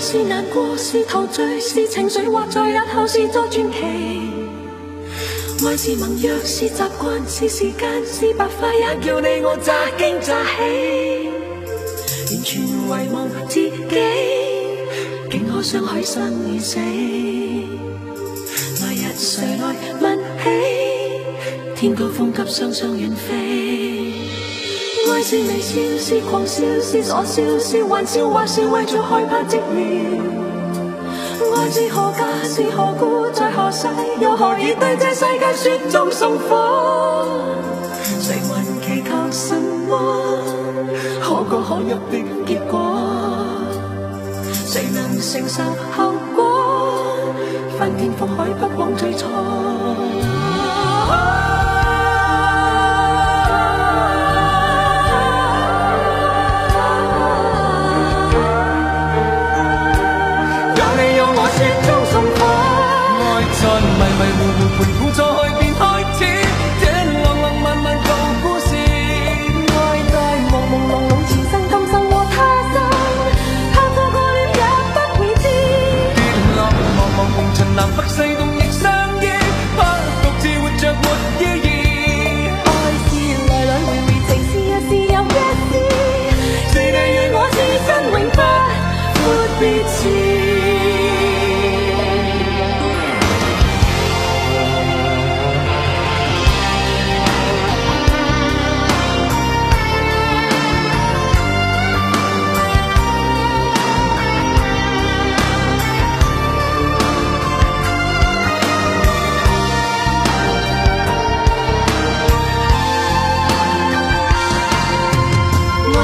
是難過，是陶醉，是情緒，或在日後是作傳奇。愛是盟約，是習慣，是時間，是白髮，也叫你我乍驚乍喜。完全遺忘自己，竟可相許生與死。來日誰來問起？天高風急，雙雙遠飛。愛是微笑，是狂笑，是傻笑，是玩笑，或是為著害怕寂寥。愛是何價，是何故，在何世，又何以對這世界雪中送火？誰還祈求什麼可歌可泣的結果？誰能承受後果？翻天覆海，不枉最初。在迷迷糊糊盤估錯去便開始，這浪浪漫漫舊故事。愛在朦朦朧朧前生今生和他生，怕錯過了也不會知。跌落茫茫紅塵南北西東亦相依，怕獨自活着沒意義。愛是來來回回，情是一時又一時，是你與我此生永不闊別時。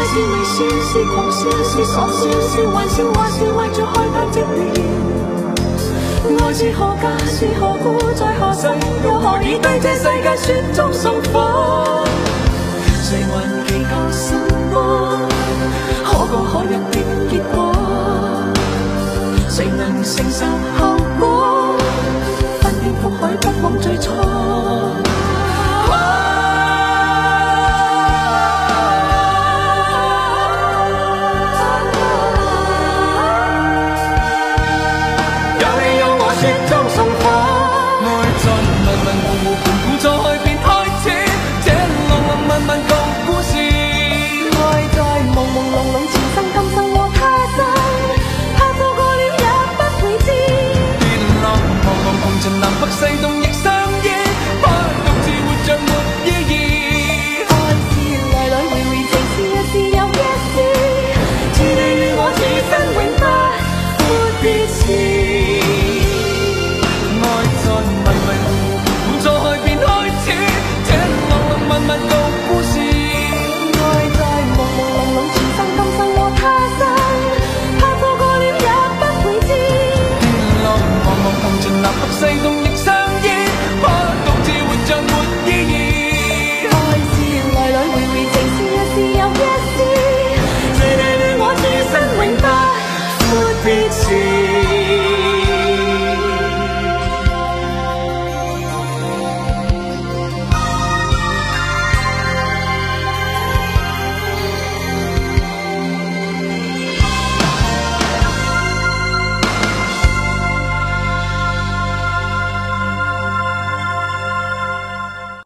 是微笑，是狂笑，是傻笑，是玩笑，或是為著害怕寂寥。愛是何價，是何故，在何世，又何以對這世界雪中送火？誰還祈求什麼可歌可泣的結果？誰能承受後果？翻天覆海，不枉最初。